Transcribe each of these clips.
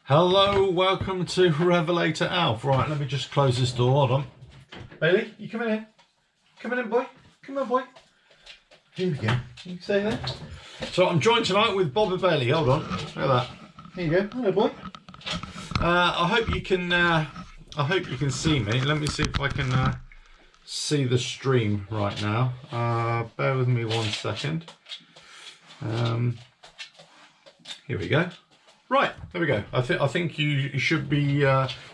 Hello, welcome to Revelator Alf. Right, let me just close this door. Hold on. Bailey, you coming in? Coming in, boy. Come on, boy. Here we go. You can stay there. So I'm joined tonight with Bob and Bailey. Hold on. Look at that. Here you go. Hello, boy. I hope you can see me. Let me see if I can see the stream right now. Bear with me 1 second. Here we go. Right, there we go. I think you should be,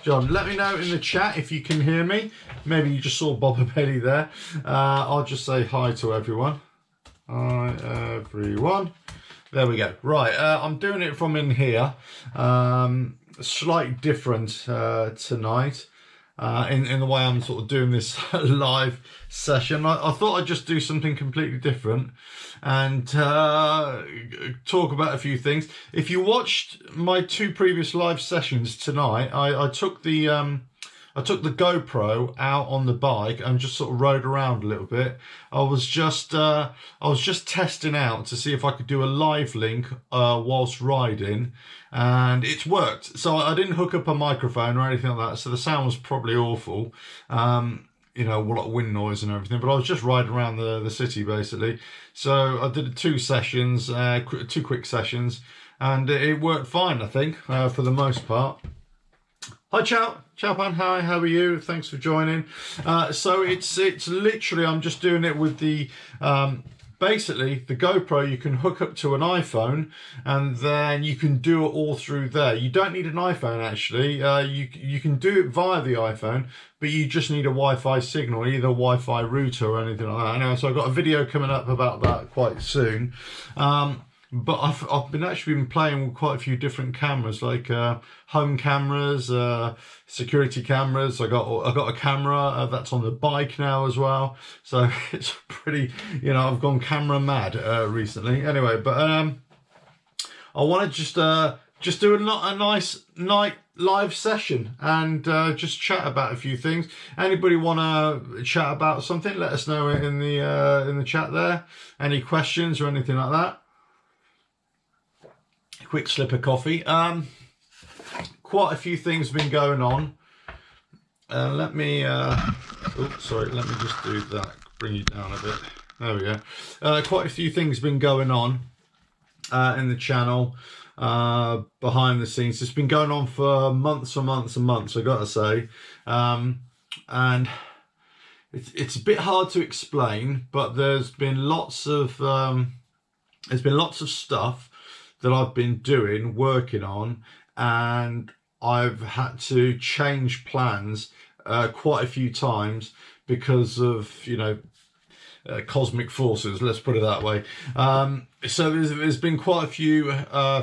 John. Let me know in the chat if you can hear me. Maybe you just saw Bob and Bailey there. I'll just say hi to everyone. Hi, everyone. There we go. Right, I'm doing it from in here. Slightly different tonight. In the way I'm sort of doing this live session. I thought I'd just do something completely different and talk about a few things. If you watched my 2 previous live sessions tonight, I took the GoPro out on the bike and just sort of rode around a little bit. I was just testing out to see if I could do a live link whilst riding, and it's worked. So I didn't hook up a microphone or anything like that, so the sound was probably awful. You know, a lot of wind noise and everything, but I was just riding around the city basically. So I did 2 sessions, 2 quick sessions, and it worked fine, I think, for the most part. Hi Chow Pan, hi, how are you? Thanks for joining. So it's literally, I'm just doing it with the, basically the GoPro you can hook up to an iPhone and then you can do it all through there. You don't need an iPhone actually, you can do it via the iPhone, but you just need a Wi-Fi signal, either Wi-Fi router or anything like that. Anyway, so I've got a video coming up about that quite soon. But I've actually been playing with quite a few different cameras, like home cameras, security cameras. I got a camera that's on the bike now as well. So it's pretty, you know, I've gone camera mad recently. Anyway, but I want to just do a nice night live session and just chat about a few things. Anybody want to chat about something? Let us know in the chat there. Any questions or anything like that? Quick slip of coffee. Quite a few things been going on. Let me sorry, let me just do that, bring you down a bit. There we go. Quite a few things been going on in the channel, behind the scenes. It's been going on for months and months and months, I gotta say. And it's a bit hard to explain, but there's been lots of stuff that I've been working on, and I've had to change plans quite a few times because of, you know, cosmic forces, let's put it that way. So there's been quite a few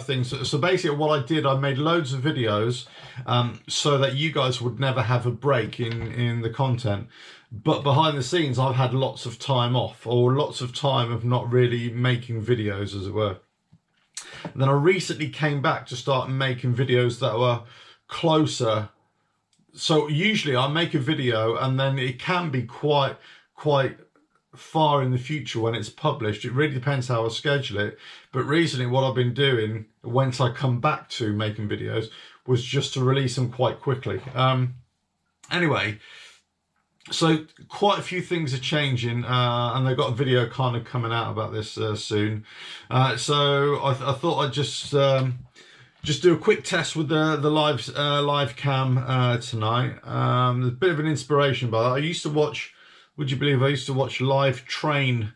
things. So basically what I did, I made loads of videos so that you guys would never have a break in the content. But behind the scenes, I've had lots of time off, or lots of time of not really making videos, as it were. And then I recently came back to start making videos that were closer. So usually I make a video and then it can be quite far in the future when it's published. It really depends how I schedule it. But recently what I've been doing, once I come back to making videos, was just to release them quite quickly. Anyway, so quite a few things are changing, and they've got a video kind of coming out about this soon. So I thought I'd just do a quick test with the live cam tonight. There's a bit of an inspiration by that. I used to watch, would you believe, I used to watch live train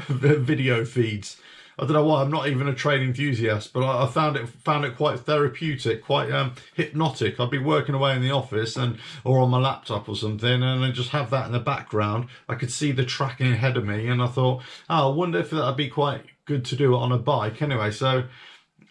video feeds. I don't know why, I'm not even a train enthusiast, but I found it quite therapeutic, quite hypnotic. I'd be working away in the office or on my laptop or something, and I just have that in the background. I could see the tracking ahead of me, and I thought, oh, I wonder if that'd be quite good to do it on a bike. Anyway, so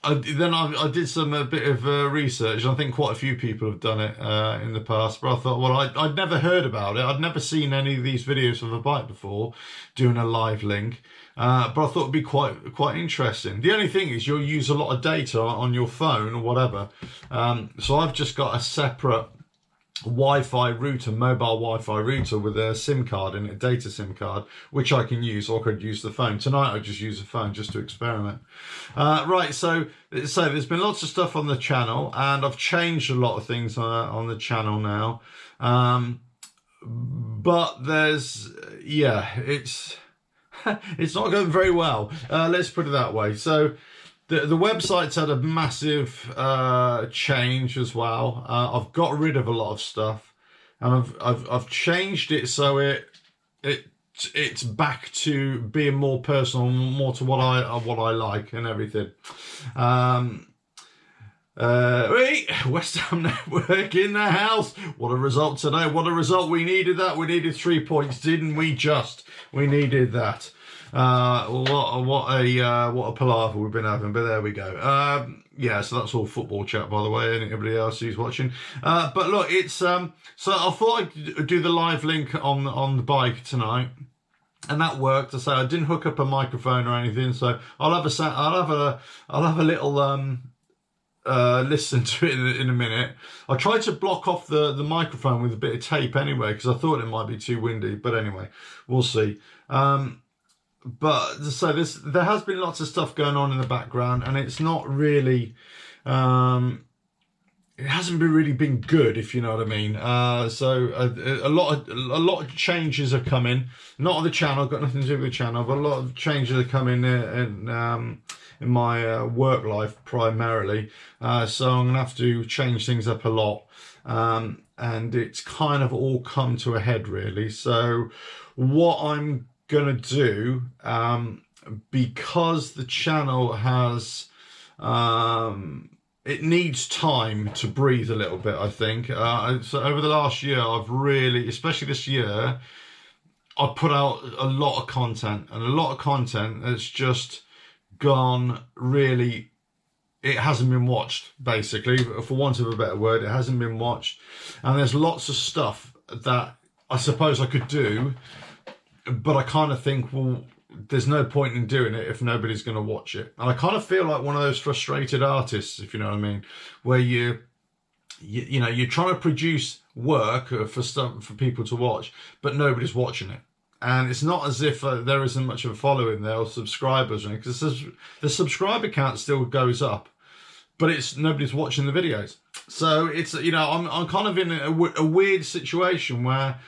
I did a bit of research, and I think quite a few people have done it in the past, but I thought, well, I'd never heard about it. I'd never seen any of these videos of a bike before doing a live link. But I thought it'd be quite interesting. The only thing is you'll use a lot of data on your phone or whatever. So I've just got a separate Wi-Fi router, mobile Wi-Fi router with a SIM card in it, a data SIM card, which I can use, or I could use the phone. Tonight I just use the phone just to experiment. Right, so there's been lots of stuff on the channel, and I've changed a lot of things on the channel now. But it's it's not going very well. Let's put it that way. So the website's had a massive change as well. I've got rid of a lot of stuff, and I've changed it so it's back to being more personal, more to what I like and everything. West Ham Network in the house. What a result today. What a result. We needed that. We needed 3 points, didn't we? We needed that. What a palaver we've been having, but there we go. Yeah, so that's all football chat, by the way, and everybody else who's watching. But look, it's so I thought I'd do the live link on the bike tonight, and that worked. I say I didn't hook up a microphone or anything, so I'll have a little listen to it in a minute. I tried to block off the microphone with a bit of tape anyway, because I thought it might be too windy, but anyway, we'll see. But so there has been lots of stuff going on in the background, and it's not really it hasn't really been good, if you know what I mean. So a lot of changes are coming, not on the channel, got nothing to do with the channel, but a lot of changes are coming in my work life primarily. So I'm gonna have to change things up a lot, and it's kind of all come to a head really. So what I'm gonna do, because the channel has it needs time to breathe a little bit, I think. So over the last year, I've really, especially this year, I've put out a lot of content, and a lot of content that's just gone really, it hasn't been watched, basically, for want of a better word. It hasn't been watched, and there's lots of stuff that I suppose I could do, but I kind of think, well, there's no point in doing it if nobody's going to watch it. And I kind of feel like one of those frustrated artists, if you know what I mean, where you know, you're trying to produce work for people to watch, but nobody's watching it. And it's not as if there isn't much of a following there or subscribers, because the subscriber count still goes up, but it's nobody's watching the videos. So it's, you know, I'm kind of in a weird situation where,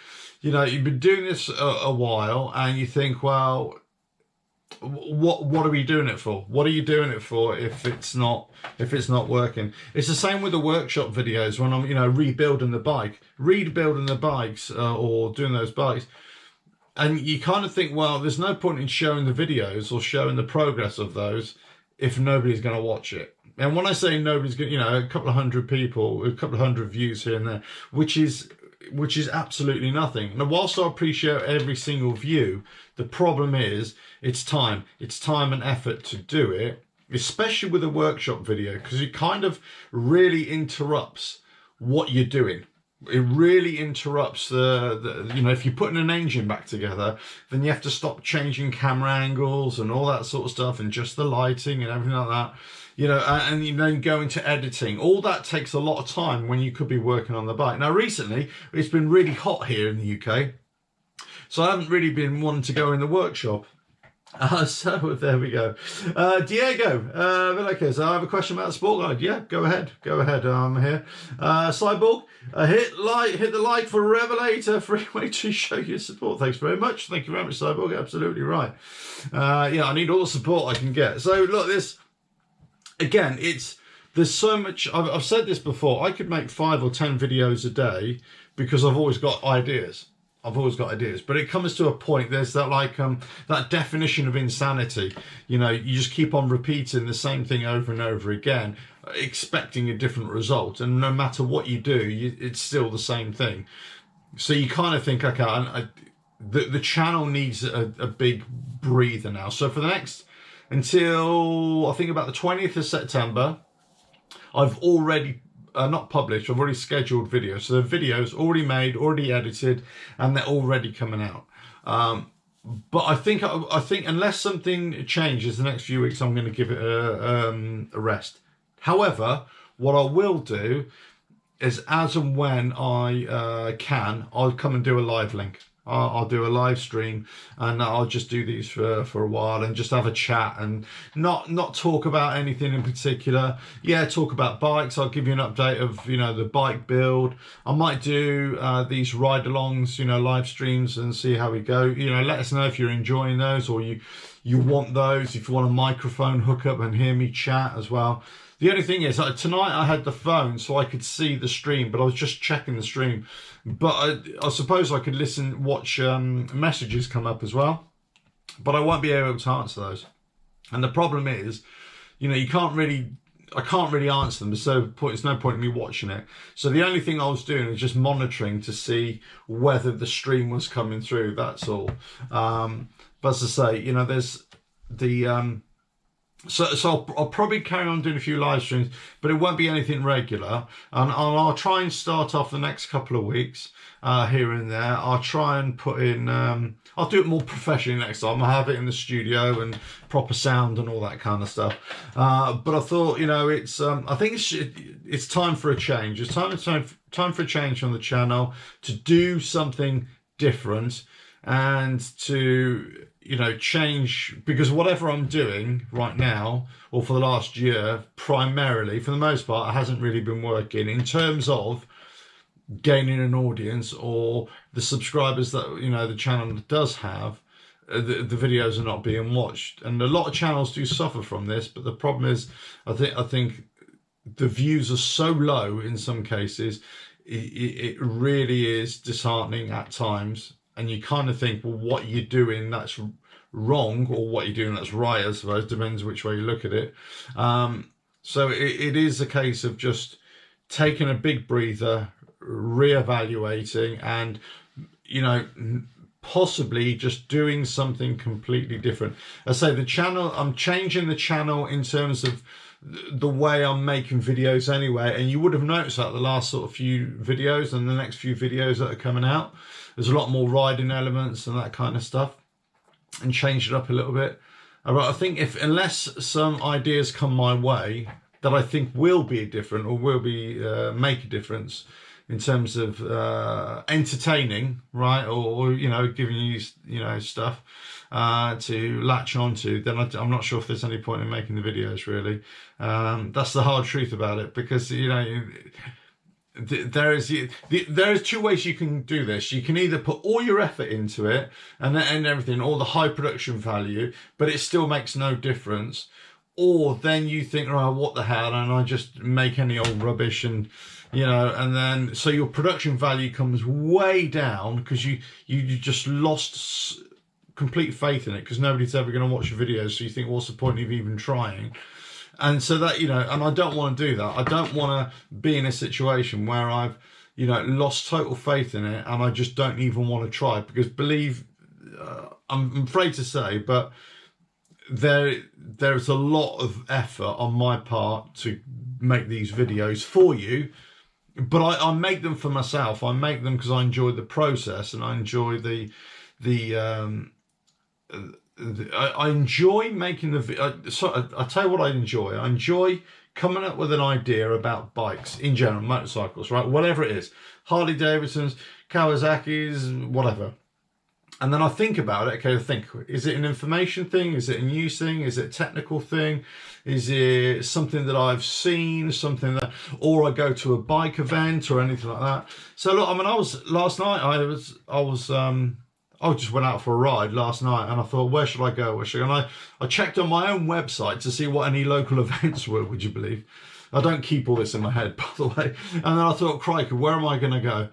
you know, you've been doing this a while, and you think, well, what are we doing it for? What are you doing it for if it's not working? It's the same with the workshop videos when I'm, you know, rebuilding the bikes or doing those bikes. And you kind of think, well, there's no point in showing the videos or showing the progress of those if nobody's going to watch it. And when I say nobody's going, you know, a couple of hundred people, a couple of hundred views here and there, which is absolutely nothing. Now, whilst I appreciate every single view, the problem is it's time and effort to do it, especially with a workshop video, because it kind of really interrupts what you're doing. It really interrupts the you know, if you're putting an engine back together, then you have to stop changing camera angles and all that sort of stuff, and just the lighting and everything like that, you know, and you then go into editing. All that takes a lot of time when you could be working on the bike. Now recently it's been really hot here in the UK, so I haven't really been wanting to go in the workshop. So there we go. Diego, okay, so I have a question about the sport guide. Yeah, go ahead, I'm here. Cyborg, hit the like for Revelator, free way to show your support. Thanks very much. Thank you very much, Cyborg, absolutely right. Yeah, I need all the support I can get. So look, this, again, there's so much, I've said this before, I could make 5 or 10 videos a day because I've always got ideas. But it comes to a point, there's that, like, that definition of insanity. You know, you just keep on repeating the same thing over and over again, expecting a different result. And no matter what you do, it's still the same thing. So you kind of think, okay, the channel needs a big breather now. So for the next, until I think about the 20th of September, I've already not published, I've already scheduled videos. So the videos already made, already edited, and they're already coming out. But I think unless something changes the next few weeks, I'm going to give it a rest. However, what I will do is as and when I can, I'll come and do a live link. I'll do a live stream, and I'll just do these for a while and just have a chat and not talk about anything in particular. Yeah, talk about bikes. I'll give you an update of, you know, the bike build. I might do these ride-alongs, you know, live streams, and see how we go. You know, let us know if you're enjoying those, or you want those, if you want a microphone hookup and hear me chat as well. The only thing is, tonight I had the phone so I could see the stream, but I was just checking the stream. But I suppose I could watch messages come up as well. But I won't be able to answer those. And the problem is, you know, I can't really answer them. So there's no point in me watching it. So the only thing I was doing was just monitoring to see whether the stream was coming through. That's all. But as I say, you know, there's the... So I'll probably carry on doing a few live streams, but it won't be anything regular. And I'll try and start off the next couple of weeks here and there. I'll try and put in... I'll do it more professionally next time. I'll have it in the studio and proper sound and all that kind of stuff. But I thought, you know, it's... I think it's time for a change. It's time for a change on the channel, to do something different and to... you know, change, because whatever I'm doing right now, or for the last year, primarily, for the most part, it hasn't really been working in terms of gaining an audience or the subscribers that, you know, the channel does have. The videos are not being watched, and a lot of channels do suffer from this. But the problem is, I think the views are so low in some cases, it really is disheartening at times. And you kind of think, well, what you're doing that's wrong, or what you're doing that's right, I suppose, depends which way you look at it. So it is a case of just taking a big breather, reevaluating, and, you know, possibly just doing something completely different. I say the channel, I'm changing the channel in terms of the way I'm making videos anyway, and you would have noticed that the last sort of few videos and the next few videos that are coming out, there's a lot more riding elements and that kind of stuff, and change it up a little bit. But I think unless some ideas come my way that I think will be different, or will be make a difference in terms of entertaining, right, or you know, giving you, you know, stuff to latch onto, then I'm not sure if there's any point in making the videos, really. That's the hard truth about it, because, you know, there is two ways you can do this. You can either put all your effort into it and everything, all the high production value, but it still makes no difference. Or then you think, oh, what the hell, and I just make any old rubbish, and, you know, and then so your production value comes way down because you just lost complete faith in it, because nobody's ever going to watch your videos. So you think, what's the point of even trying? And so that, you know, and I don't want to do that. I don't want to be in a situation where I've, you know, lost total faith in it, and I just don't even want to try, because I'm afraid to say, but there's a lot of effort on my part to make these videos for you, but I make them for myself. I make them because I enjoy the process, and I enjoy I enjoy making the so I tell you what I enjoy. I enjoy coming up with an idea about bikes in general, motorcycles, right? Whatever it is, Harley Davidsons, Kawasaki's, whatever. And then I think about it. Okay, is it an information thing? Is it a news thing? Is it a technical thing? Is it something that I've seen, or I go to a bike event or anything like that? So look, I mean, last night I just went out for a ride last night, and I thought, where should I go? And I checked on my own website to see what any local events were, would you believe? I don't keep all this in my head, by the way. And then I thought, crikey, where am I going to go?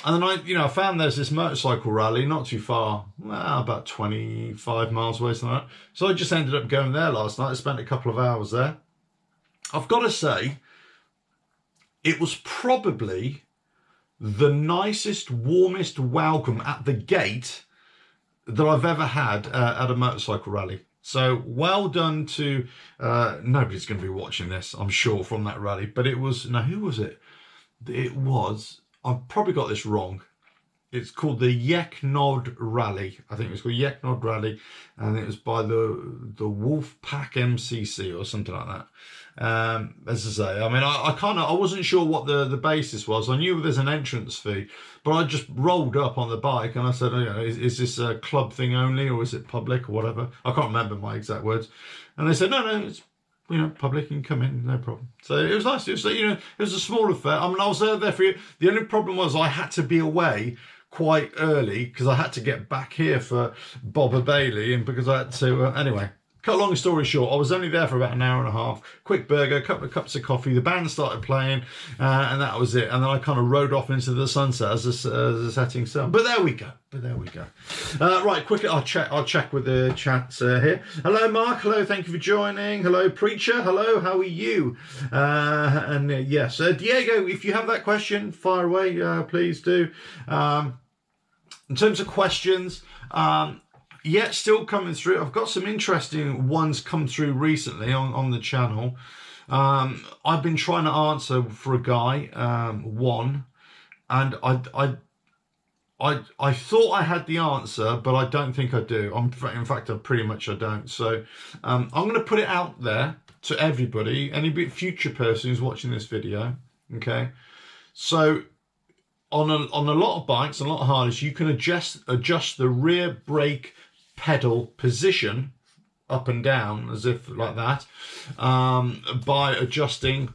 And then I found there's this motorcycle rally not too far, about 25 miles away, something like that. So I just ended up going there last night. I spent a couple of hours there. I've got to say, it was probably the nicest, warmest welcome at the gate that I've ever had at a motorcycle rally. So well done to, nobody's going to be watching this, I'm sure, from that rally, but it was, now who was it? It was, I've probably got this wrong. it's called the Yeknod Rally. I think it's called Yeknod Rally, and it was by the Wolfpack MCC or something like that. As I say, I mean, I wasn't sure what the basis was. I knew there's an entrance fee, but I just rolled up on the bike and I said, you know, is this a club thing only, or is it public or whatever? I can't remember my exact words. And they said, no, it's, you know, public, you can come in, no problem. So it was nice. It was, you know, it was a small affair. I mean, I was there for you. The only problem was I had to be away quite early because I had to get back here for Bobber Bailey, and because I had to, anyway. Cut a long story short, I was only there for about an hour and a half. Quick burger, a couple of cups of coffee. The band started playing, and that was it. And then I kind of rode off into the sunset as a setting sun. But there we go. Right, quickly, I'll check with the chats here. Hello, Mark. Hello, thank you for joining. Hello, Preacher. Hello, how are you? Yes, Diego, if you have that question, fire away. Please do. In terms of questions, yeah, still coming through. I've got some interesting ones come through recently on the channel. I've been trying to answer for a guy one, and I thought I had the answer, but I don't think I do. In fact, I don't. So I'm going to put it out there to everybody, any future person who's watching this video. Okay, so on a lot of bikes, a lot of Harleys, you can adjust the rear brake pedal position up and down, as if like that, by adjusting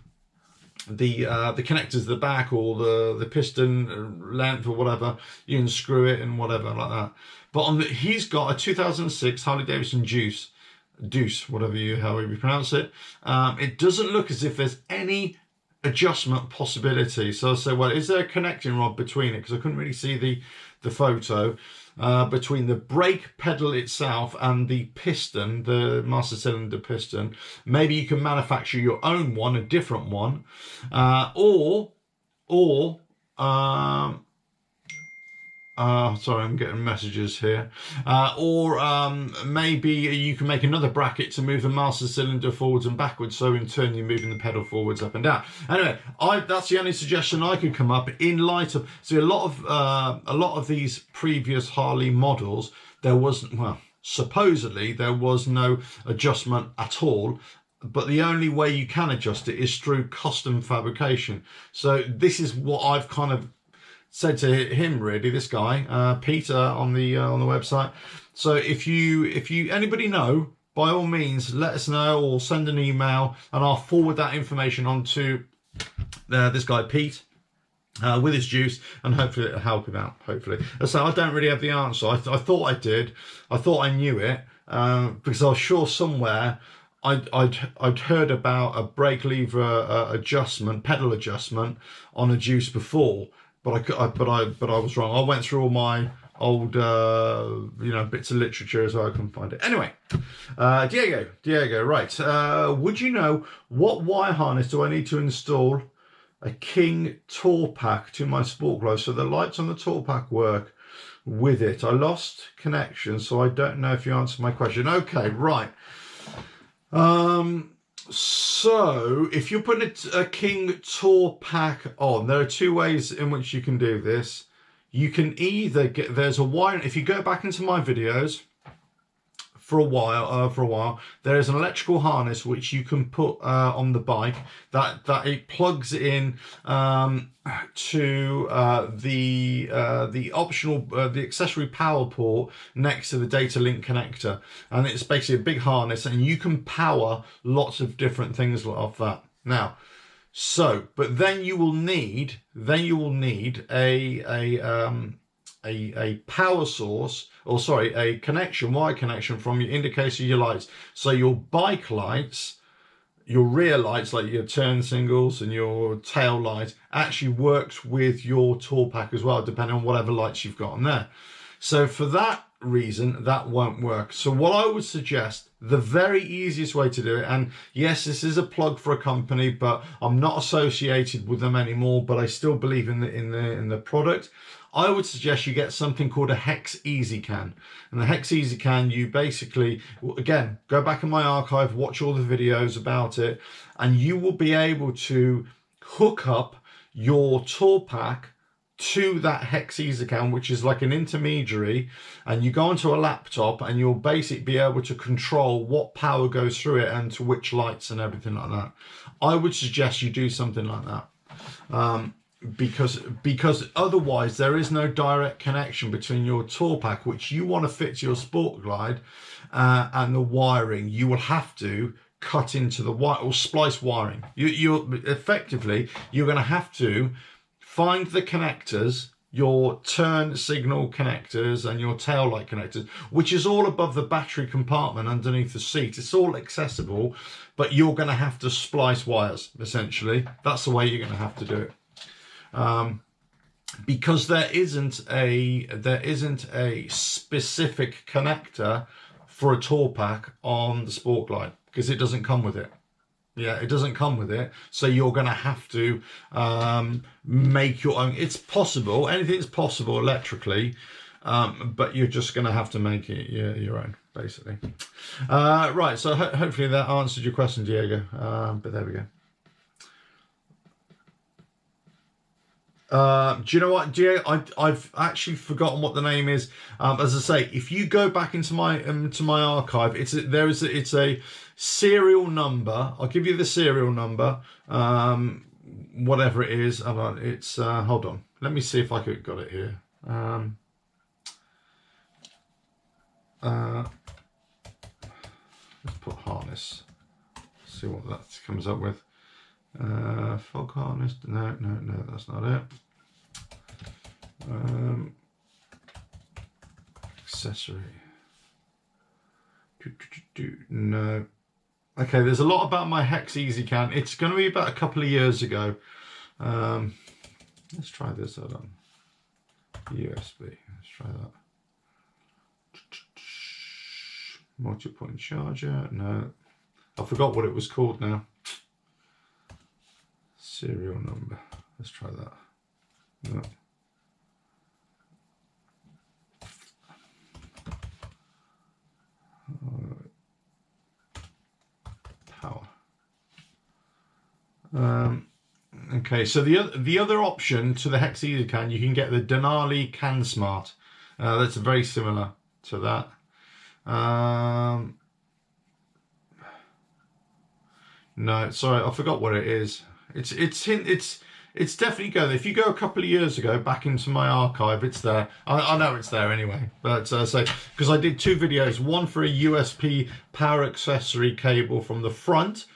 the connectors at the back, or the piston length, or whatever. You can screw it and whatever like that. But he's got a 2006 Harley Davidson Deuce, however you pronounce it. It doesn't look as if there's any adjustment possibility. So I said, well, is there a connecting rod between it? Because I couldn't really see the photo. Between the brake pedal itself and the piston, the master cylinder piston. Maybe you can manufacture your own one, a different one, or sorry, I'm getting messages here. Maybe you can make another bracket to move the master cylinder forwards and backwards, so in turn you're moving the pedal forwards, up and down. Anyway, that's the only suggestion I could come up in light of. See, a lot of these previous Harley models, supposedly there was no adjustment at all. But the only way you can adjust it is through custom fabrication. So this is what I've kind of said to him, really, this guy, Peter, on the website. So if anybody know, by all means, let us know, or send an email, and I'll forward that information on to this guy, Pete, with his juice, and hopefully it'll help him out, hopefully. So I don't really have the answer. I thought I did. I thought I knew it, because I was sure somewhere I'd heard about a brake lever adjustment, pedal adjustment on a juice before. But I was wrong. I went through all my old bits of literature as well. I couldn't find it. Anyway, Diego, right. Would you know what wire harness do I need to install a King tour pack to my Sport Glove so the lights on the tour pack work with it? I lost connection, so I don't know if you answered my question. Okay, right. So if you're putting a King tour pack on, there are two ways in which you can do this. You can either there's a wire. If you go back into my videos for a while, there is an electrical harness which you can put on the bike that it plugs in to the optional the accessory power port next to the data link connector, and it's basically a big harness, and you can power lots of different things off that. Now, but then you will need a power source, or sorry, a wire connection from your indicator of your lights. So your bike lights, your rear lights, like your turn signals and your tail light, actually works with your tour pack as well, depending on whatever lights you've got on there. So for that reason, that won't work. So what I would suggest, the very easiest way to do it, and yes, this is a plug for a company, but I'm not associated with them anymore, but I still believe in the product. I would suggest you get something called a Hex Easy Can. And the Hex Easy Can, you basically, again, go back in my archive, watch all the videos about it, and you will be able to hook up your tour pack to that hex EasyCam, which is like an intermediary, and you go onto a laptop and you'll basically be able to control what power goes through it and to which lights and everything like that. I would suggest you do something like that. Because otherwise there is no direct connection between your tour pack, which you want to fit to your Sport Glide, and the wiring. You will have to cut into the wire or splice wiring. You're effectively, you're going to have to find the connectors, your turn signal connectors and your tail light connectors, which is all above the battery compartment underneath the seat. It's all accessible, but you're going to have to splice wires, essentially. That's the way you're going to have to do it. Because there isn't a specific connector for a tour pack on the Sport Glide, because it doesn't come with it. Yeah, it doesn't come with it. So you're going to have to make your own. It's possible. Anything's possible electrically, but you're just going to have to make it your own, basically. Right, so hopefully that answered your question, Diego. But there we go. Do you know what, Diego? I've actually forgotten what the name is. As I say, if you go back into my archive, it's a serial number. I'll give you the serial number, whatever it is. It's hold on. Let me see if I could got it here. Let's put harness. See what that comes up with. Fog harness. No, that's not it. Accessory. No. Okay, there's a lot about my hex EasyCam. It's going to be about a couple of years ago. Let's try this. Hold on. USB. Let's try that. Multi-point charger. No. I forgot what it was called now. Serial number. Let's try that. No. Power. Okay, so the other option to the hex EasyCam, you can get the Denali CanSmart. That's very similar to that. No, sorry, I forgot what it is. It's definitely going. If you go a couple of years ago back into my archive, it's there. I know it's there anyway. But so because I did two videos, one for a USB power accessory cable from the front,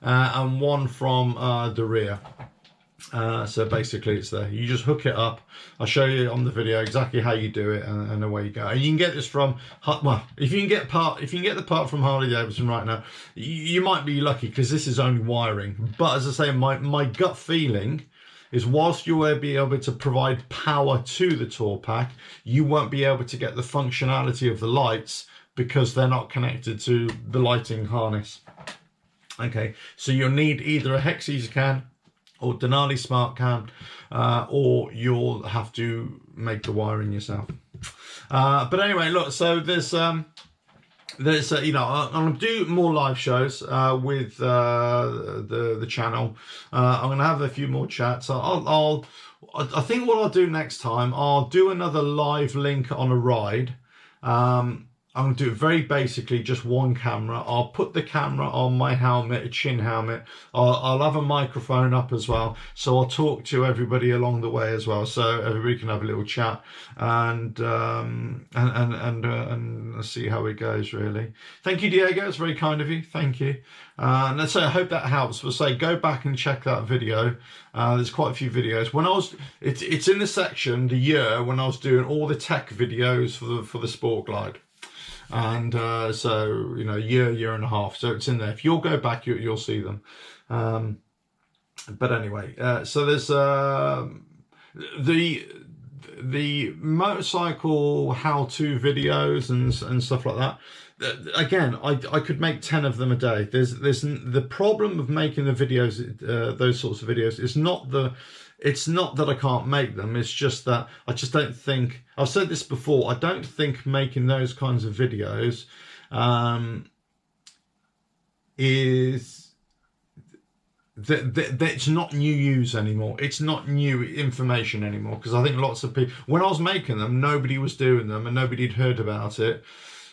and one from the rear. So basically it's there. You just hook it up. I'll show you on the video exactly how you do it, and away you go. And you can get this from, well, if you can get the part from Harley Davidson right now, you might be lucky, because this is only wiring. But as I say, my gut feeling is whilst you will be able to provide power to the tour pack, you won't be able to get the functionality of the lights because they're not connected to the lighting harness. Okay, so you'll need either a hex EasyCam or Denali SmartCam, or you'll have to make the wiring yourself. But anyway, look, so there's you know, I'm going to do more live shows with the channel. I'm going to have a few more chats. I think what I'll do next time, I'll do another live link on a ride. I'm going to do it very basically, just one camera. I'll put the camera on my helmet, a chin helmet. I'll have a microphone up as well, so I'll talk to everybody along the way as well, so everybody can have a little chat and see how it goes. Really, thank you, Diego. It's very kind of you. Thank you. And let's say I hope that helps. We'll say go back and check that video. There's quite a few videos. When I was, it's in the section the year when I was doing all the tech videos for the Sport Glide. And so, you know, year and a half, so it's in there. If you'll go back, you'll see them. But anyway, so there's the motorcycle how-to videos and stuff like that. Again, I could make 10 of them a day. There's the problem of making the videos, those sorts of videos, it's not that I can't make them, it's just that I just don't think, I've said this before, I don't think making those kinds of videos it's not new use anymore. It's not new information anymore, because I think lots of people, when I was making them, nobody was doing them and nobody had heard about it.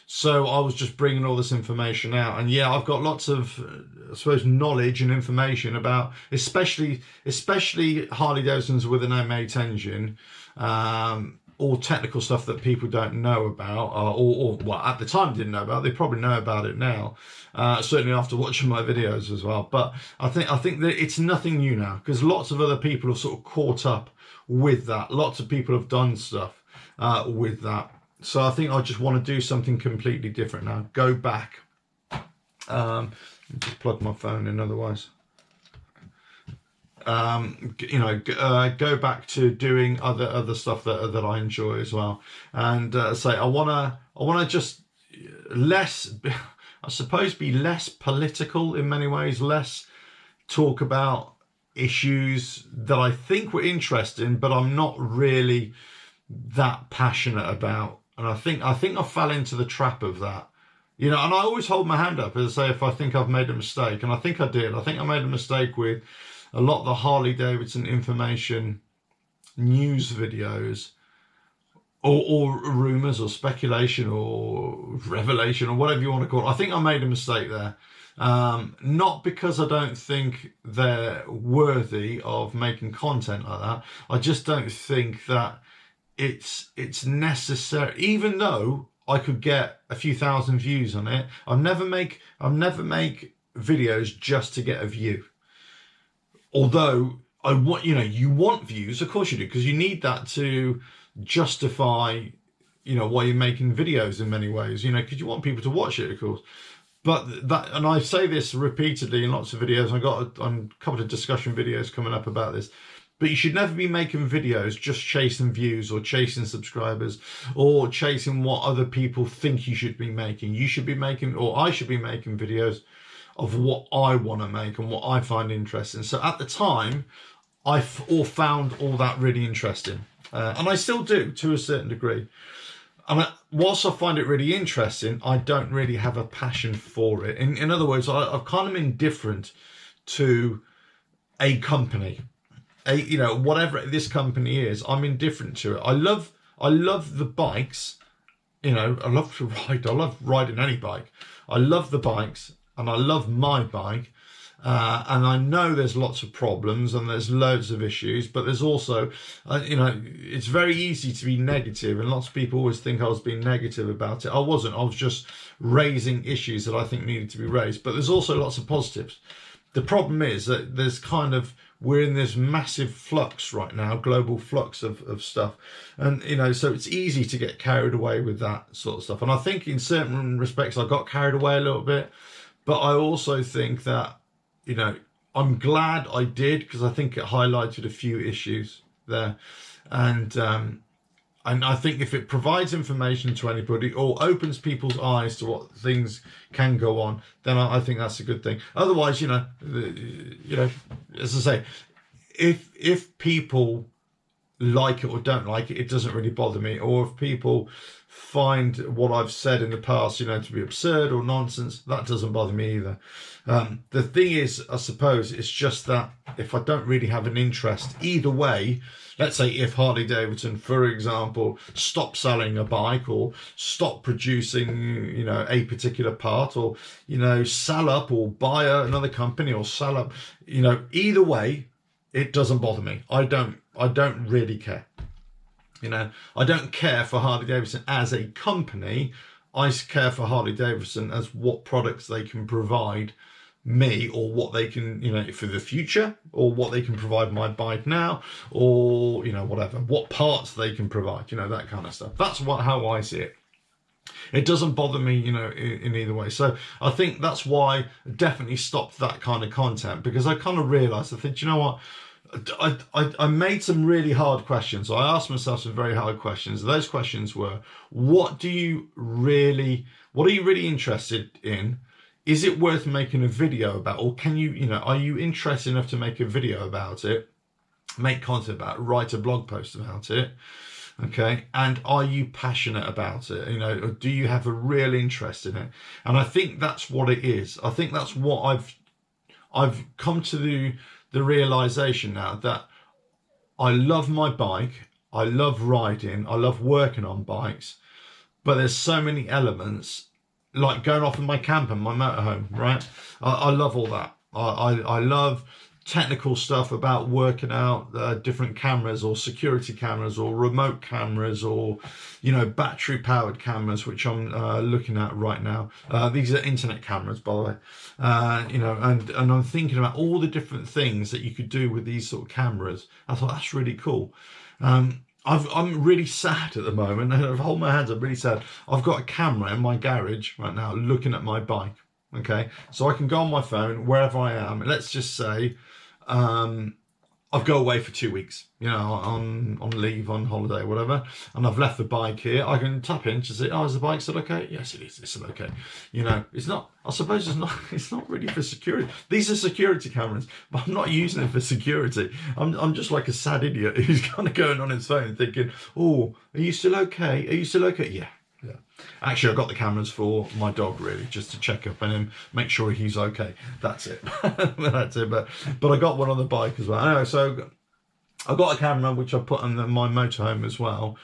So I was just bringing all this information out, and yeah, I've got lots of, I suppose, knowledge and information about, especially Harley Davidsons with an M8 engine, all technical stuff that people don't know about, or well, at the time didn't know about. They probably know about it now, certainly after watching my videos as well. But I think that it's nothing new now, because lots of other people have sort of caught up with that. Lots of people have done stuff with that. So I think I just want to do something completely different now. Go back. Just plug my phone in otherwise. You know, go back to doing other stuff that I enjoy as well. And say I wanna just less, I suppose, be less political in many ways. Less talk about issues that I think were interesting, but I'm not really that passionate about. And I think I fell into the trap of that, you know. And I always hold my hand up, as I say, if I think I've made a mistake, and I think I did. I think I made a mistake with a lot of the Harley Davidson information news videos, or rumours, or speculation, or revelation, or whatever you want to call it. I think I made a mistake there. Not because I don't think they're worthy of making content like that. I just don't think that it's necessary, even though I could get a few thousand views on it. I'll never make videos just to get a view. Although I want, you know, you want views, of course you do, because you need that to justify, you know, why you're making videos in many ways, you know, because you want people to watch it, of course. But that, and I say this repeatedly in lots of videos. I got a couple of discussion videos coming up about this. But you should never be making videos just chasing views, or chasing subscribers, or chasing what other people think you should be making. You should be making, or I should be making, videos of what I want to make and what I find interesting. So at the time, I found all that really interesting. And I still do, to a certain degree. And whilst I find it really interesting, I don't really have a passion for it. In other words, I'm kind of indifferent to a company. You know, whatever this company is, I'm indifferent to it. I love the bikes, you know. I love to ride. I love riding any bike. I love the bikes, and I love my bike. And I know there's lots of problems and there's loads of issues, but there's also, you know, it's very easy to be negative, and lots of people always think I was being negative about it. I wasn't. I was just raising issues that I think needed to be raised. But there's also lots of positives. The problem is that there's kind of, we're in this massive flux right now, global flux of stuff. And, you know, so it's easy to get carried away with that sort of stuff. And I think in certain respects, I got carried away a little bit. But I also think that, you know, I'm glad I did, because I think it highlighted a few issues there. And I think if it provides information to anybody, or opens people's eyes to what things can go on, then I think that's a good thing. Otherwise, you know, as I say, if people like it or don't like it, it doesn't really bother me. Or if people find what I've said in the past, you know, to be absurd or nonsense, that doesn't bother me either. The thing is, I suppose, it's just that if I don't really have an interest either way, let's say if Harley Davidson, for example, stop selling a bike, or stop producing, you know, a particular part, or, you know, sell up, or buy another company, or sell up, you know, either way, it doesn't bother me. I don't really care. You know, I don't care for Harley Davidson as a company. I care for Harley Davidson as what products they can provide me, or what they can, you know, for the future, or what they can provide my bike now, or, you know, whatever, what parts they can provide, you know, that kind of stuff. That's how I see it. It doesn't bother me, you know, in either way. So I think that's why I definitely stopped that kind of content, because I kind of realised, I think, you know what, I made some really hard questions. I asked myself some very hard questions. Those questions were, what are you really interested in? Is it worth making a video about, or can you, you know, are you interested enough to make a video about it, make content about it, write a blog post about it? Okay. And are you passionate about it? You know, or do you have a real interest in it? And I think that's what it is. I think that's what I've come to the realization now that I love my bike, I love riding, I love working on bikes, but there's so many elements, like going off in my camper, my motorhome, right? I love all that. I love technical stuff about working out different cameras or security cameras or remote cameras or, you know, battery powered cameras, which I'm looking at right now. These are internet cameras, by the way. You know, and I'm thinking about all the different things that you could do with these sort of cameras. I thought that's really cool. I'm really sad at the moment. I hold my hands, I'm really sad. I've got a camera in my garage right now looking at my bike. Okay, so I can go on my phone wherever I am. Let's just say I've go away for 2 weeks, you know, on leave, on holiday, whatever, and I've left the bike here. I can tap in to see, oh, is the bike still okay? Yes, it is. It's still okay. You know, it's not. I suppose it's not. It's not really for security. These are security cameras, but I'm not using it for security. I'm just like a sad idiot who's kind of going on his phone thinking, oh, are you still okay? Are you still okay? Yeah. Yeah. Actually, I got the cameras for my dog, really, just to check up on him, make sure he's okay. That's it. That's it. But I got one on the bike as well. Anyway, so I got a camera which I put on my motorhome as well,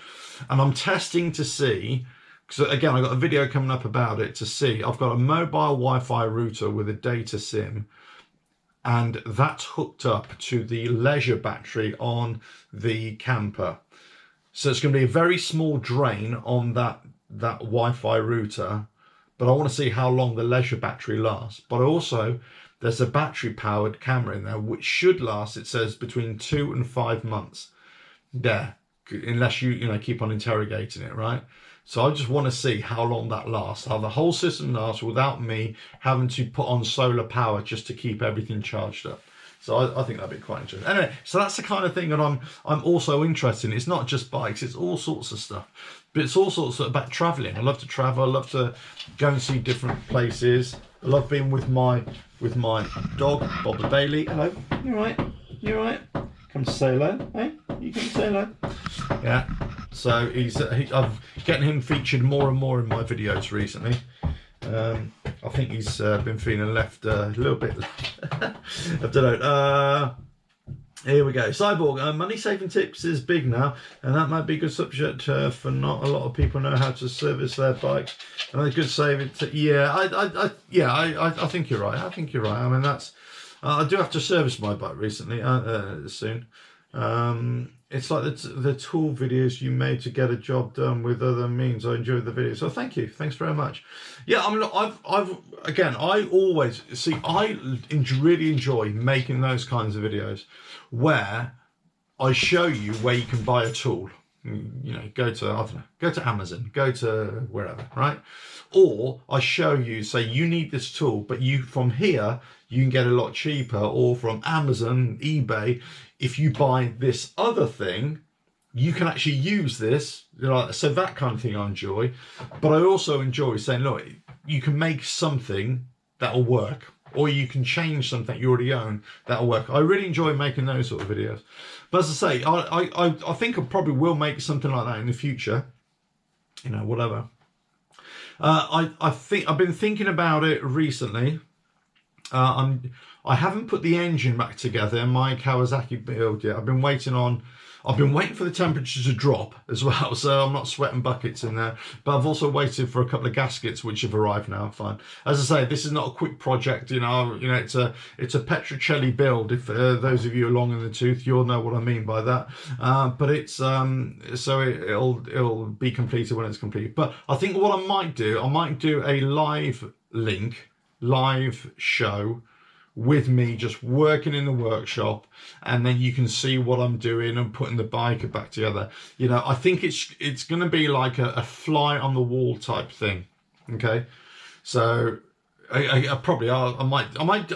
and I'm testing to see. Because again, I got a video coming up about it to see. I've got a mobile Wi-Fi router with a data SIM, and that's hooked up to the leisure battery on the camper. So it's going to be a very small drain on that Wi-Fi router, but I want to see how long the leisure battery lasts. But also, there's a battery powered camera in there which should last, it says, between 2 and 5 months. Yeah, unless you know, keep on interrogating it, right? So I just want to see how long that lasts, how the whole system lasts without me having to put on solar power just to keep everything charged up. So I think that'd be quite interesting. Anyway, so that's the kind of thing that I'm also interested in. It's not just bikes, it's all sorts of stuff. But it's all sorts of about travelling. I love to travel, I love to go and see different places. I love being with my dog, Bob the Bailey. Hello, you alright? You alright? Come to say hello, hey? You come to say hello? Yeah. So I'm getting him featured more and more in my videos recently. I think he's been feeling left a little bit. I don't know. Here we go. Cyborg, money saving tips is big now, and that might be a good subject for not a lot of people know how to service their bikes. And a good saving tip. Yeah, I think you're right. I think you're right. I mean, that's. I do have to service my bike recently, soon. It's like the tool videos you made to get a job done with other means. I enjoyed the video, so thank you. Thanks very much. Yeah, I mean, I always see. I really enjoy making those kinds of videos where I show you where you can buy a tool. You know, go to Amazon, go to wherever, right? Or I show you, say you need this tool, but from here you can get a lot cheaper, or from Amazon, eBay, if you buy this other thing, you can actually use this. You know, so that kind of thing I enjoy. But I also enjoy saying, look, you can make something that'll work, or you can change something you already own that'll work. I really enjoy making those sort of videos. But as I say, I think I probably will make something like that in the future. You know, whatever. I think I've been thinking about it recently. I haven't put the engine back together in my Kawasaki build yet. I've been waiting for the temperature to drop as well, so I'm not sweating buckets in there. But I've also waited for a couple of gaskets which have arrived now. Fine. As I say, this is not a quick project. You know, it's a Petrocelli build. If those of you are long in the tooth, you'll know what I mean by that. But it's so it'll be completed when it's complete. But I think what I might do a live show with me just working in the workshop, and then you can see what I'm doing and putting the bike back together. You know, I think it's going to be like a fly on the wall type thing. Okay, so I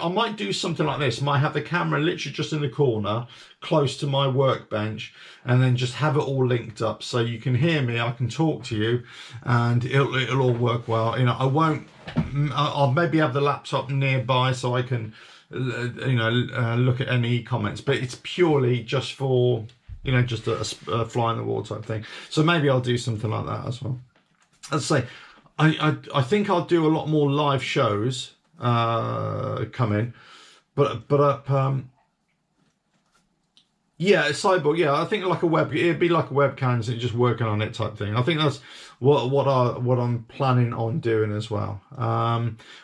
might do something like this. I might have the camera literally just in the corner close to my workbench, and then just have it all linked up so you can hear me, I can talk to you, and it'll all work well. You know, I'll maybe have the laptop nearby so I can look at any comments, but it's purely just for, you know, just a fly on the wall type thing. So maybe I'll do something like that as well. As I say, I think I'll do a lot more live shows coming, yeah, a sideboard. Yeah, I think like a web. It'd be like a webcam, so just working on it type thing. I think that's what I'm planning on doing as well.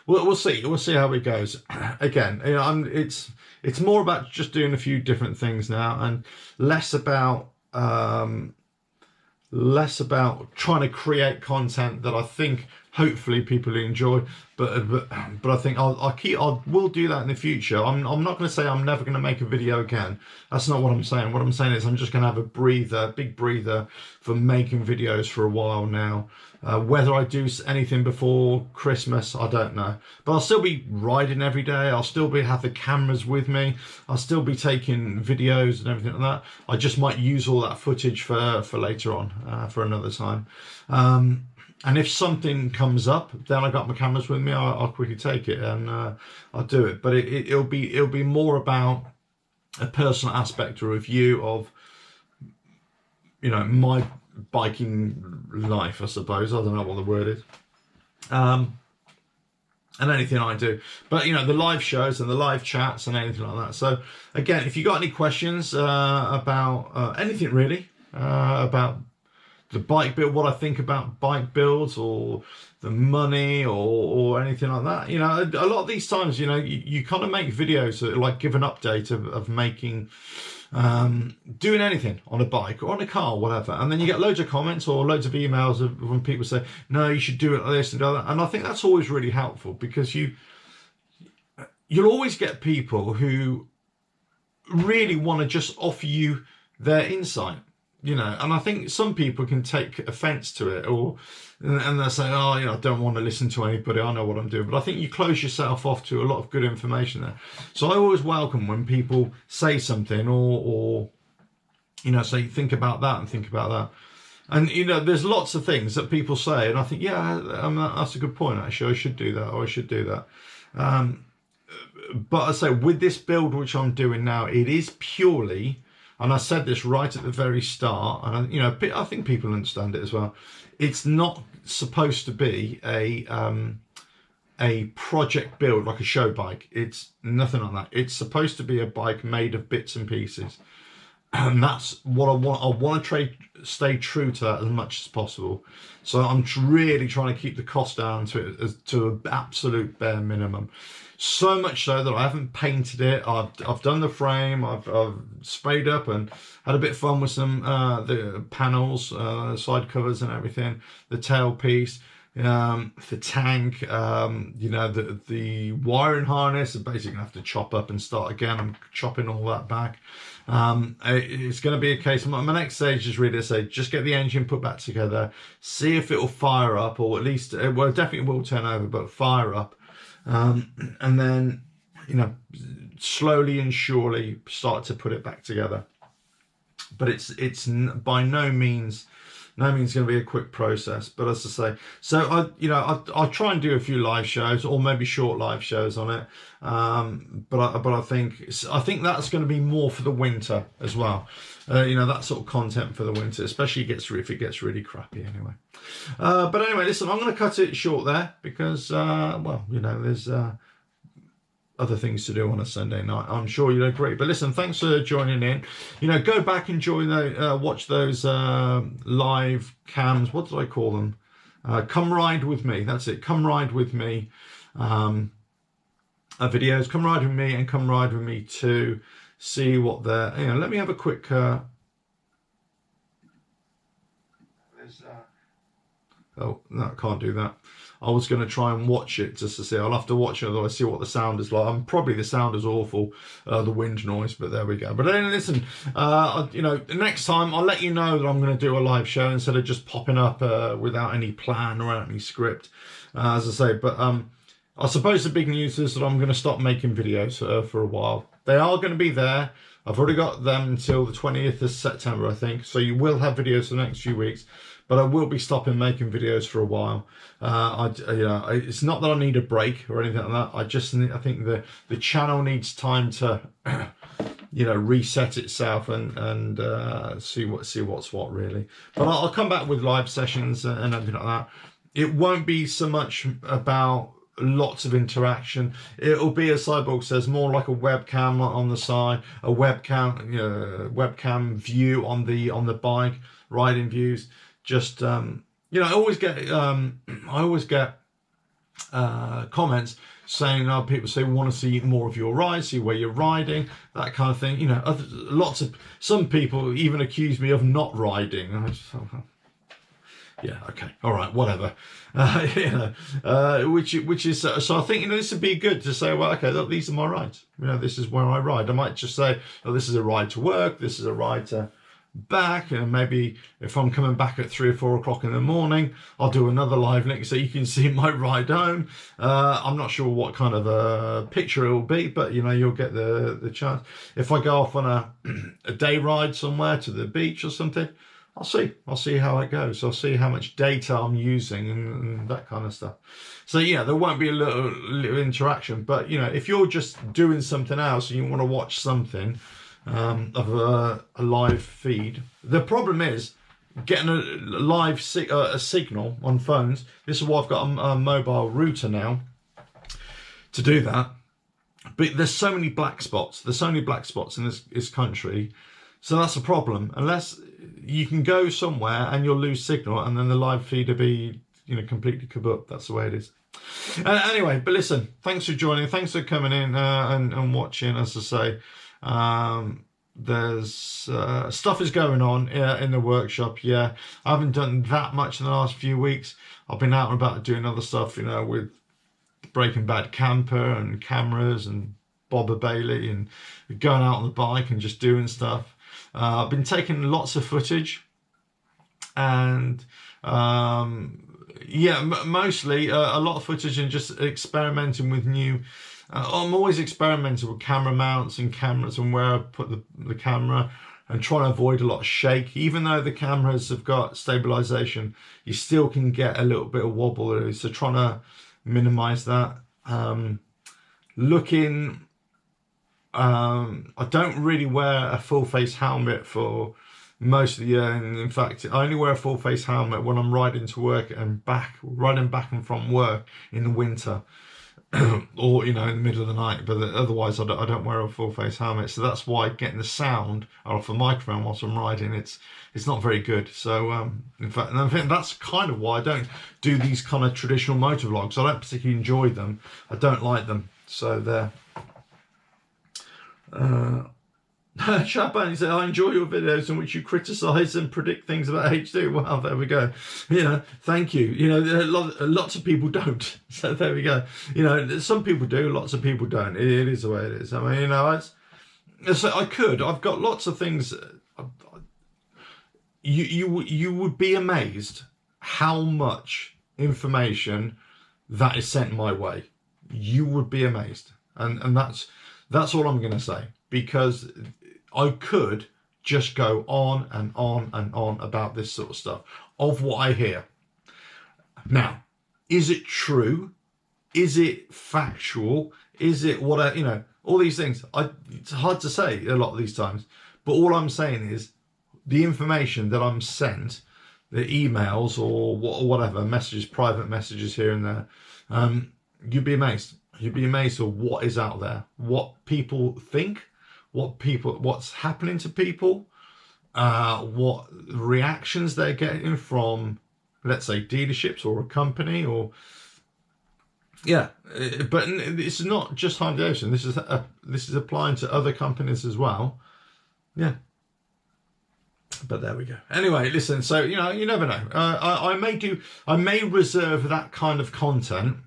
We'll see. We'll see how it goes. Again, you know, it's more about just doing a few different things now, and less about trying to create content that I think hopefully people enjoy, but I think I will do that in the future. I'm not going to say I'm never going to make a video again. That's not what I'm saying. What I'm saying is I'm just going to have a big breather for making videos for a while now. Whether I do anything before Christmas, I don't know. But I'll still be riding every day. I'll still have the cameras with me. I'll still be taking videos and everything like that. I just might use all that footage for later on, for another time. And if something comes up, then I got my cameras with me. I'll quickly take it and I'll do it. But it'll be more about a personal aspect or review of, you know, my biking life, I suppose. I don't know what the word is. And anything I do, but you know, the live shows and the live chats and anything like that. So again, if you got any questions about anything really, about the bike build, what I think about bike builds, or the money, or anything like that, you know, a lot of these times, you know, you kind of make videos that like give an update of making, doing anything on a bike or on a car, whatever, and then you get loads of comments or loads of emails when people say, no, you should do it like this and do that. And I think that's always really helpful, because you'll always get people who really want to just offer you their insight. You know, and I think some people can take offense to it, and they'll say, oh, you know, I don't want to listen to anybody, I know what I'm doing. But I think you close yourself off to a lot of good information there. So I always welcome when people say something, or you know, say, think about that and think about that. And, you know, there's lots of things that people say, and I think, yeah, that's a good point, actually. I should do that, or I should do that. But I say, with this build, which I'm doing now, it is purely, and I said this right at the very start, and you know, I think people understand it as well. It's not supposed to be a project build like a show bike. It's nothing like that. It's supposed to be a bike made of bits and pieces, and that's what I want. I want to stay true to that as much as possible. So I'm really trying to keep the cost down to an absolute bare minimum. So much so that I haven't painted it. I've done the frame. I've sprayed up and had a bit of fun with some the panels, side covers and everything. The tailpiece, the tank. You know, the wiring harness. I'm basically gonna have to chop up and start again. I'm chopping all that back. It's going to be a case. My next stage is really to say, just get the engine put back together, see if it will fire up, or at least, well, it definitely will turn over, but fire up. And then, you know, slowly and surely start to put it back together. But it's by no means going to be a quick process. But as I say, so I'll try and do a few live shows, or maybe short live shows on it. But I think that's going to be more for the winter as well. You know, that sort of content for the winter, especially if it gets really crappy anyway. But anyway, listen, I'm going to cut it short there because, well, you know, there's other things to do on a Sunday night. I'm sure you'll agree. But listen, thanks for joining in. You know, go back and watch those live cams. What did I call them? Come Ride With Me. That's it. Come Ride With Me videos. Come Ride With Me and Come Ride With Me 2. See what they're, you know, let me have a quick oh no, I can't do that. I was going to try and watch it just to see. I'll have to watch it, otherwise see what the sound is like. Probably the sound is awful, the wind noise, but there we go. But then listen, you know, next time I'll let you know that I'm going to do a live show instead of just popping up without any plan or any script, as I say. But I suppose the big news is that I'm going to stop making videos for a while. They are going to be there. I've already got them until the 20th of September, I think. So you will have videos for the next few weeks. But I will be stopping making videos for a while. You know, it's not that I need a break or anything like that. I think the channel needs time to, you know, reset itself and see what's what really. But I'll come back with live sessions and everything like that. It won't be so much about lots of interaction. It'll be, as Cyborg says, more like a webcam on the side, a webcam view on the bike, riding views. Just I always get comments saying, people say, we want to see more of your rides, see where you're riding, that kind of thing. Some people even accuse me of not riding. And I just, yeah, okay, all right, whatever. Which is so I think this would be good to say, well, okay, look, these are my rides. This is where I ride. I might just say, oh, this is a ride to work, this is a ride to back, and maybe if I'm coming back at 3 or 4 o'clock in the morning, I'll do another live link so you can see my ride home. I'm not sure what kind of a picture it will be, but you'll get the chance. If I go off on a day ride somewhere to the beach or something, I'll see how it goes. I'll see how much data I'm using and that kind of stuff. So yeah, there won't be a little interaction, but if you're just doing something else and you want to watch something of a live feed, the problem is getting a live a signal on phones. This is why I've got a mobile router now to do that. But there's so many black spots. There's so many black spots in this country. So that's a problem. Unless you can go somewhere and you'll lose signal, and then the live feed will be, completely kaboom. That's the way it is. Anyway, but listen, thanks for joining. Thanks for coming in and watching. As I say, there's stuff is going on in the workshop. Yeah, I haven't done that much in the last few weeks. I've been out and about doing other stuff, with Breaking Bad camper and cameras and Bobber Bailey and going out on the bike and just doing stuff. I've been taking lots of footage, and mostly a lot of footage and just experimenting with new. I'm always experimenting with camera mounts and cameras and where I put the camera, and trying to avoid a lot of shake. Even though the cameras have got stabilization, you still can get a little bit of wobble. So trying to minimize that. I don't really wear a full face helmet for most of the year, and in fact I only wear a full face helmet when I'm riding to work and riding back and from work in the winter or in the middle of the night. But otherwise I don't wear a full face helmet, so that's why getting the sound off the microphone whilst I'm riding, it's not very good. So in fact, and I think that's kind of why I don't do these kind of traditional motor vlogs. I don't particularly enjoy them. I don't like them. So there. Shaban said, I enjoy your videos in which you criticise and predict things about HD. Well, there we go. Thank you. Lots of people don't. So there we go. Some people do, lots of people don't. It is the way it is. I mean, so I've got lots of things. You would be amazed how much information that is sent my way. You would be amazed. And that's all I'm going to say, because I could just go on and on and on about this sort of stuff, of what I hear. Now, is it true? Is it factual? Is it what all these things? It's hard to say a lot of these times, but all I'm saying is the information that I'm sent, the emails or whatever, messages, private messages here and there, you'd be amazed. You'd be amazed at what is out there, what people think, what's happening to people, what reactions they're getting from, let's say, dealerships or a company, or but it's not just Harley Davidson. This is applying to other companies as well. Yeah. But there we go. Anyway, listen. So you never know. I may reserve that kind of content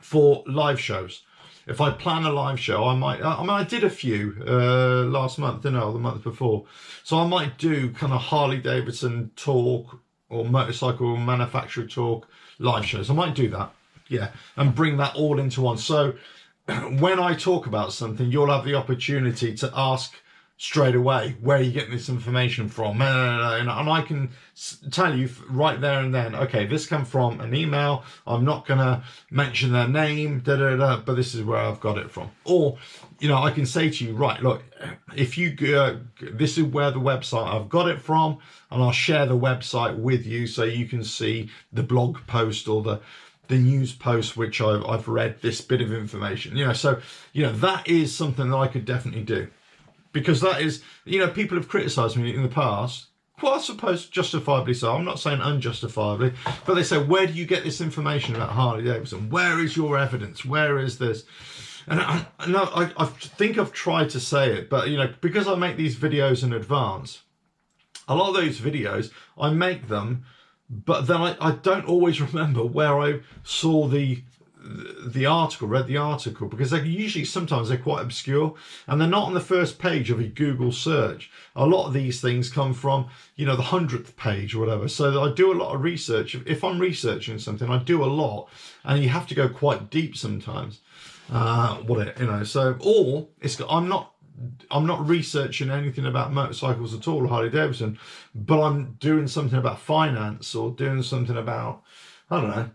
for live shows. If I plan a live show, I might. I did a few last month, or the month before. So I might do kind of Harley Davidson talk or motorcycle manufacturer talk live shows. I might do that, yeah, and bring that all into one. So when I talk about something, you'll have the opportunity to ask straight away, where are you getting this information from? And I can tell you right there and then, okay, this come from an email. I'm not going to mention their name, but this is where I've got it from. Or, I can say to you, right, look, if you this is where the website I've got it from, and I'll share the website with you so you can see the blog post or the the news post which I've read this bit of information. So that is something that I could definitely do, because that is, people have criticised me in the past. Well, I suppose justifiably so. I'm not saying unjustifiably, but they say, where do you get this information about Harley Davidson? Where is your evidence? Where is this? And I think I've tried to say it, but because I make these videos in advance, a lot of those videos I make them, but then I don't always remember where I saw the article, read the article, because sometimes they're quite obscure and they're not on the first page of a Google search. A lot of these things come from, the 100th page or whatever. So I do a lot of research. If I'm researching something, I do a lot, and you have to go quite deep sometimes. I'm not researching anything about motorcycles at all, Harley Davidson, but I'm doing something about finance or doing something about, I don't know,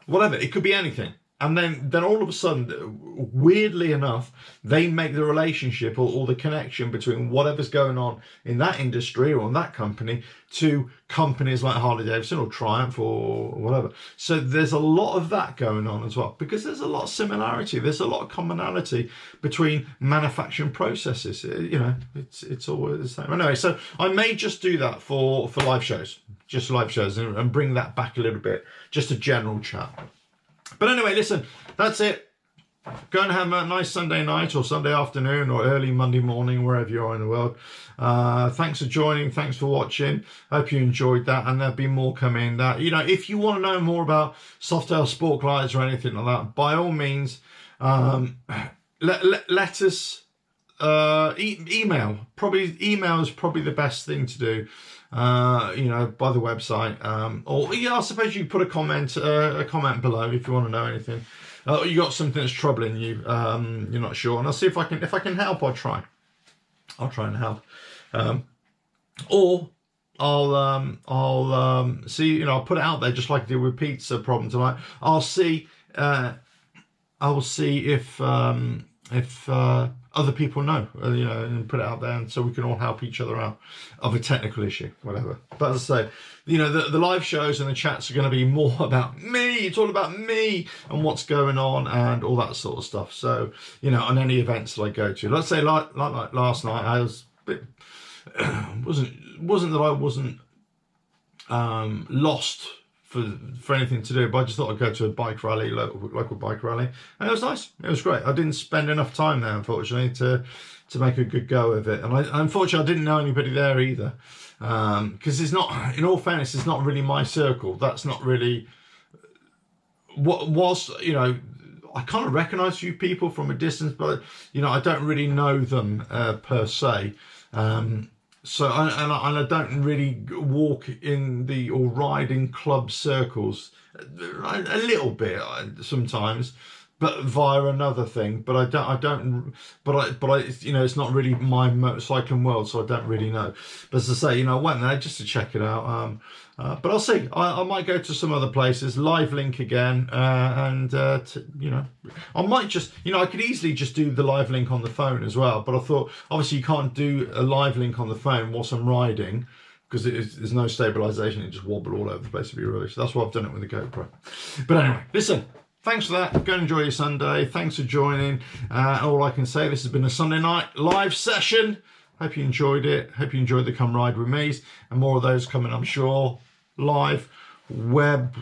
whatever. It could be anything. And then all of a sudden, weirdly enough, they make the relationship or the connection between whatever's going on in that industry or in that company to companies like Harley Davidson or Triumph or whatever. So there's a lot of that going on as well, because there's a lot of similarity. There's a lot of commonality between manufacturing processes. It's always the same. Anyway, so I may just do that for live shows, just live shows, and bring that back a little bit, just a general chat. But anyway, listen, that's it. Go and have a nice Sunday night or Sunday afternoon or early Monday morning, wherever you are in the world. Thanks for joining. Thanks for watching. Hope you enjoyed that, and there'll be more coming. If you want to know more about Softail sport glides or anything like that, by all means, let us email. Email is probably the best thing to do. By the website, I suppose you put a comment below if you want to know anything. You got something that's troubling you, you're not sure, and I'll see if I can help. I'll try and help, or I'll see. I'll put it out there just like I did with pizza problem tonight. I'll see. I will see if other people know, and put it out there, and so we can all help each other out of a technical issue, whatever. But as I say, the live shows and the chats are going to be more about me. It's all about me and what's going on and all that sort of stuff. So, on any events that I go to, let's say like last night, I was a bit, wasn't that I wasn't lost for anything to do, but I just thought I'd go to a bike rally, local bike rally, and it was nice. It was great. I didn't spend enough time there, unfortunately, to make a good go of it, and unfortunately I didn't know anybody there either, because it's not, in all fairness, it's not really my circle. That's not really what was, I kind of recognise a few people from a distance, but I don't really know them per se. So I don't really walk in or ride in club circles, a little bit sometimes, but via another thing. But it's not really my motorcycling world, so I don't really know. But as I say, I went there just to check it out. But I'll see. I might go to some other places. Live link again, and I might just, I could easily just do the live link on the phone as well. But I thought, obviously, you can't do a live link on the phone whilst I'm riding, because there's no stabilisation. It just wobble all over the place. To be rubbish. That's why I've done it with the GoPro. But anyway, listen. Thanks for that. Go and enjoy your Sunday. Thanks for joining. All I can say, this has been a Sunday night live session. Hope you enjoyed it. Hope you enjoyed the Come Ride With Me's, and more of those coming, I'm sure. Live web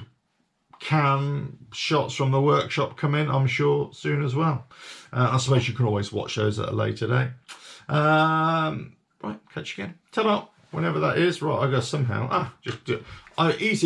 cam shots from the workshop come in, I'm sure, soon as well. I suppose you can always watch those at a later date. Right, catch you again. Ta-da! Whenever that is. Right, I go somehow. Just do it. Easy.